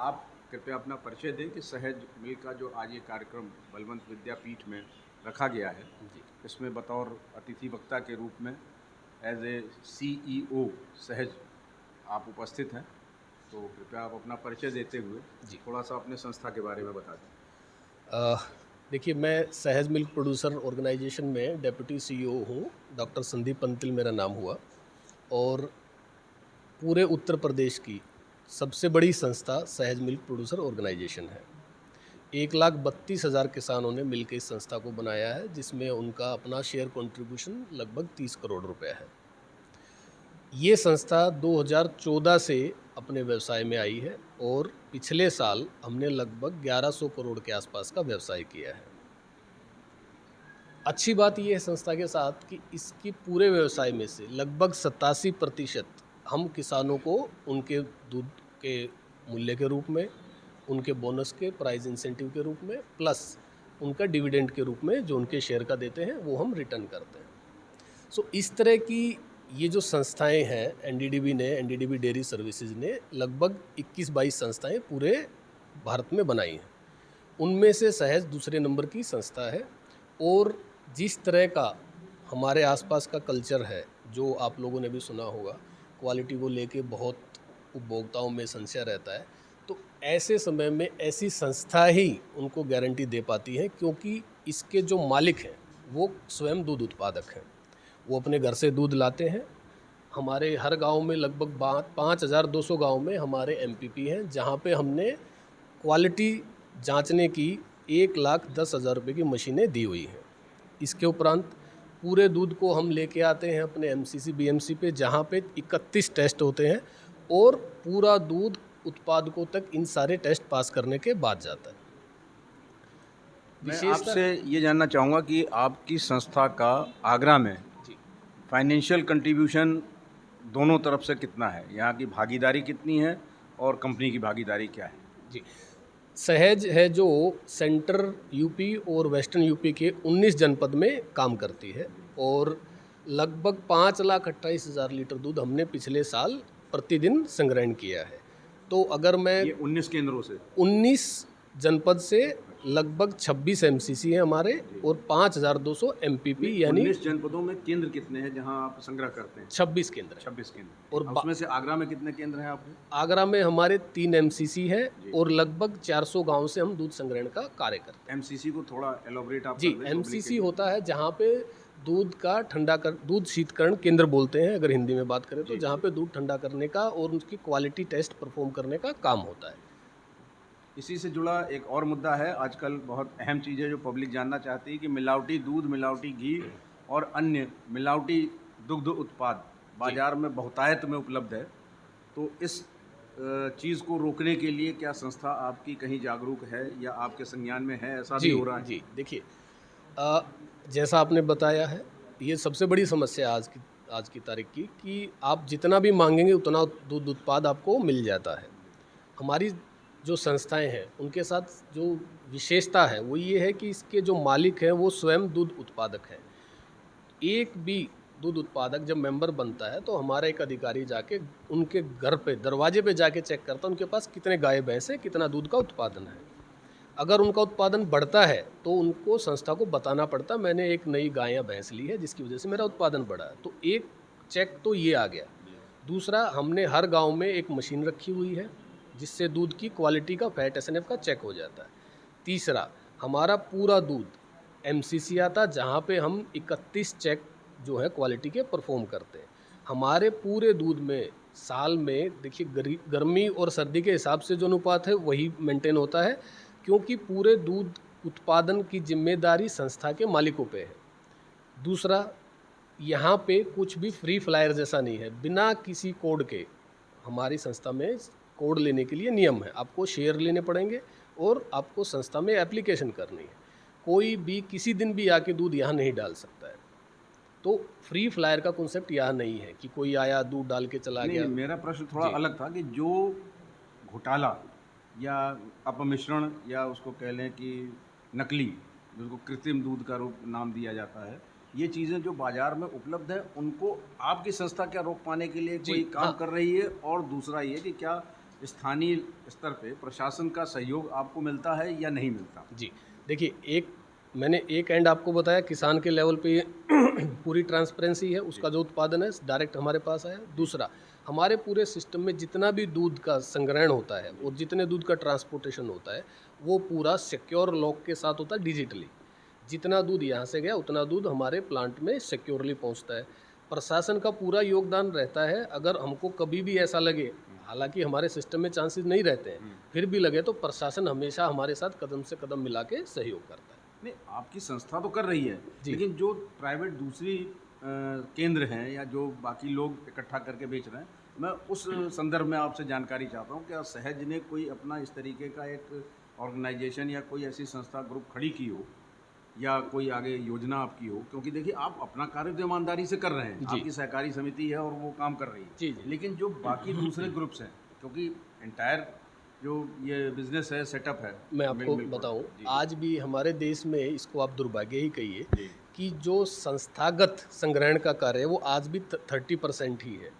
आप कृपया अपना परिचय दें कि सहज मिल्क का जो आज ये कार्यक्रम बलवंत विद्यापीठ में रखा गया है, जी। इसमें बतौर अतिथि वक्ता के रूप में एज ए सीईओ सहज आप उपस्थित हैं। तो कृपया आप अपना परिचय देते हुए जी। थोड़ा सा अपने संस्था के बारे में बता दें। अ, देखिए, मैं सहज मिल्क प्रोड्यूसर ऑर्गेनाइजेशन में डेप्यूटी सीईओ हूँ। डॉक्टर संदीप पंतिल मेरा नाम हुआ और पूरे उत्तर प्रदेश की सबसे बड़ी संस्था सहज मिल्क प्रोड्यूसर ऑर्गेनाइजेशन है। 1,32,000 किसानों ने मिलकर इस संस्था को बनाया है, जिसमें उनका अपना शेयर कंट्रीब्यूशन लगभग 30 करोड़ रुपए है। ये संस्था 2014 से अपने व्यवसाय में आई है और पिछले साल हमने लगभग 1100 करोड़ के आसपास का व्यवसाय किया है। अच्छी बात ये है संस्था के साथ कि इसकी पूरे व्यवसाय में से लगभग 87% हम किसानों को उनके दूध के मूल्य के रूप में, उनके बोनस के प्राइस इंसेंटिव के रूप में, प्लस उनका डिविडेंड के रूप में जो उनके शेयर का देते हैं वो हम रिटर्न करते हैं। सो इस तरह की ये जो संस्थाएं हैं, एनडीडीबी डेयरी सर्विसेज ने लगभग 21-22 संस्थाएं पूरे भारत में बनाई हैं। उनमें से सहज दूसरे नंबर की संस्था है। और जिस तरह का हमारे आसपास का कल्चर है, जो आप लोगों ने भी सुना होगा, क्वालिटी को लेके बहुत उपभोक्ताओं में संशय रहता है, तो ऐसे समय में ऐसी संस्था ही उनको गारंटी दे पाती है, क्योंकि इसके जो मालिक हैं वो स्वयं दूध उत्पादक हैं। वो अपने घर से दूध लाते हैं। हमारे हर गांव में लगभग 5,200 गांव में हमारे एमपीपी हैं, जहां पे हमने क्वालिटी जांचने की 1,10,000 रुपये की मशीनें दी हुई हैं। इसके उपरांत पूरे दूध को हम लेके आते हैं अपने एमसीसी बीएमसी पे, जहाँ पे 31 टेस्ट होते हैं और पूरा दूध उत्पादकों तक इन सारे टेस्ट पास करने के बाद जाता है। मैं विशेषता आपसे ये जानना चाहूँगा कि आपकी संस्था का आगरा में जी फाइनेंशियल कंट्रीब्यूशन दोनों तरफ से कितना है? यहाँ की भागीदारी कितनी है और कंपनी की भागीदारी क्या है? जी सहज है जो सेंटर यूपी और वेस्टर्न यूपी के 19 जनपद में काम करती है और लगभग 5,28,000 लीटर दूध हमने पिछले साल प्रतिदिन संग्रहण किया है। तो अगर मैं ये 19 केंद्रों से? 19 जनपद से लगभग 26 एमसीसी हैं हमारे और 5,200 एमपीपी, यानी 19 जनपदों में केंद्र कितने हैं जहां आप संग्रह करते हैं? 26 केंद्र हैं। 26 केंद्र। और उसमें से आगरा में कितने केंद्र हैं आपके? आगरा में हमारे 3 एमसीसी है जी। और लगभग 400 गांव से हम दूध संग्रहण का कार्य करते हैं। एमसीसी को थोड़ा एलोबरेट आप जी, कर दें पब्लिक के एमसीसी लिए। होता है जहाँ पे दूध का दूध शीतकरण केंद्र बोलते हैं अगर हिंदी में बात करें तो, जी, जहाँ पे दूध ठंडा करने का और उसकी क्वालिटी टेस्ट परफॉर्म करने का काम होता है। इसी से जुड़ा एक और मुद्दा है, आजकल बहुत अहम चीज़ है जो पब्लिक जानना चाहती है कि मिलावटी दूध, मिलावटी घी और अन्य मिलावटी दुग्ध उत्पाद बाज़ार में बहुतायत में उपलब्ध है। तो इस चीज़ को रोकने के लिए क्या संस्था आपकी कहीं जागरूक है या आपके संज्ञान में है, ऐसा भी जी हो रहा है? जी देखिए, अ, जैसा आपने बताया है, ये सबसे बड़ी समस्या है आज की तारीख की, कि आप जितना भी मांगेंगे उतना दूध उत्पाद आपको मिल जाता है। हमारी जो संस्थाएं हैं उनके साथ जो विशेषता है वो ये है कि इसके जो मालिक हैं वो स्वयं दूध उत्पादक हैं। एक भी दूध उत्पादक जब मेंबर बनता है तो हमारा एक अधिकारी जाके उनके घर पे दरवाजे पे जाके चेक करता है उनके पास कितने गाय भैंस हैं, कितना दूध का उत्पादन है। अगर उनका उत्पादन बढ़ता है तो उनको संस्था को बताना पड़ता है, मैंने एक नई गाय या भैंस ली है जिसकी वजह से मेरा उत्पादन बढ़ा है। तो एक चेक तो ये आ गया। दूसरा, हमने हर गांव में एक मशीन रखी हुई है जिससे दूध की क्वालिटी का, फैट एसएनएफ का चेक हो जाता है। तीसरा, हमारा पूरा दूध एमसीसी आता, जहाँ पे हम 31 चेक जो है क्वालिटी के परफॉर्म करते हैं। हमारे पूरे दूध में साल में देखिए गर्मी और सर्दी के हिसाब से जो अनुपात है वही मेंटेन होता है, क्योंकि पूरे दूध उत्पादन की जिम्मेदारी संस्था के मालिकों पे है। दूसरा, यहाँ पे कुछ भी फ्री फ्लायर जैसा नहीं है, बिना किसी कोड के। हमारी संस्था में कोड लेने के लिए नियम है, आपको शेयर लेने पड़ेंगे और आपको संस्था में एप्लीकेशन करनी है। कोई भी किसी दिन भी आके दूध यहाँ नहीं डाल सकता है। तो फ्री फ्लायर का कॉन्सेप्ट यहाँ नहीं है कि कोई आया दूध डाल के चला नहीं, गया। मेरा प्रश्न थोड़ा जी अलग था कि जो घोटाला या अपमिश्रण या उसको कह लें कि नकली, जिसको कृत्रिम दूध का रूप नाम दिया जाता है, ये चीज़ें जो बाज़ार में उपलब्ध हैं, उनको आपकी संस्था क्या रोक पाने के लिए जी कोई काम हाँ। कर रही है? और दूसरा ये कि क्या स्थानीय स्तर पे प्रशासन का सहयोग आपको मिलता है या नहीं मिलता? जी, देखिए मैंने एक एंड आपको बताया, किसान के लेवल पे पूरी ट्रांसपेरेंसी है, उसका जो उत्पादन है डायरेक्ट हमारे पास आया। दूसरा, हमारे पूरे सिस्टम में जितना भी दूध का संग्रहण होता है और जितने दूध का ट्रांसपोर्टेशन होता है, वो पूरा सिक्योर लॉक के साथ होता है डिजिटली। जितना दूध यहाँ से गया उतना दूध हमारे प्लांट में सिक्योरली पहुँचता है। प्रशासन का पूरा योगदान रहता है। अगर हमको कभी भी ऐसा लगे, हालांकि हमारे सिस्टम में चांसेस नहीं रहते हैं, फिर भी लगे तो प्रशासन हमेशा हमारे साथ कदम से कदम मिला के सहयोग करता है। नहीं, आपकी संस्था तो कर रही है, जी। लेकिन जो प्राइवेट दूसरी केंद्र हैं या जो बाकी लोग इकट्ठा करके बेच रहे हैं, मैं उस संदर्भ में आपसे जानकारी चाहता हूँ। क्या सहज ने कोई अपना इस तरीके का एक ऑर्गेनाइजेशन या कोई ऐसी संस्था ग्रुप खड़ी की हो, या कोई आगे योजना आपकी हो? क्योंकि देखिए, आप अपना कार्य तो ईमानदारी से कर रहे हैं, जी। आपकी सहकारी समिति है और वो काम कर रही है, जी, जी। लेकिन जो बाकी दूसरे ग्रुप्स हैं, क्योंकि एंटायर जो ये बिजनेस है, सेटअप है, मैं आपको मिल्क बताऊं, प्रोडक्ट। जी, आज भी हमारे देश में, इसको आप दुर्भाग्य ही कहिए, जी। कि जो संस्थागत संग्रहण का कार्य है वो आज भी 30% ही है।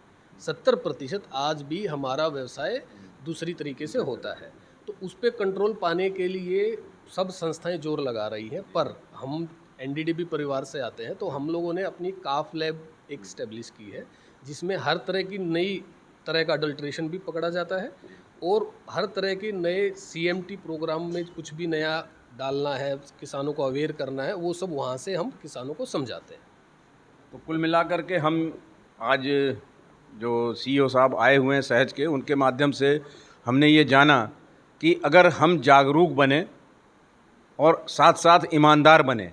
70% आज भी हमारा व्यवसाय दूसरी तरीके से होता है। तो उस पर कंट्रोल पाने के लिए सब संस्थाएं जोर लगा रही हैं। पर हम एनडीडीबी परिवार से आते हैं, तो हम लोगों ने अपनी काफ लैब एक स्टेब्लिश की है, जिसमें हर तरह की नई तरह का अडल्ट्रेशन भी पकड़ा जाता है और हर तरह के नए सीएमटी प्रोग्राम में कुछ भी नया डालना है, किसानों को अवेयर करना है, वो सब वहाँ से हम किसानों को समझाते हैं। तो कुल मिलाकर के हम आज जो सीईओ साहब आए हुए हैं सहज के, उनके माध्यम से हमने ये जाना कि अगर हम जागरूक बने और साथ साथ ईमानदार बने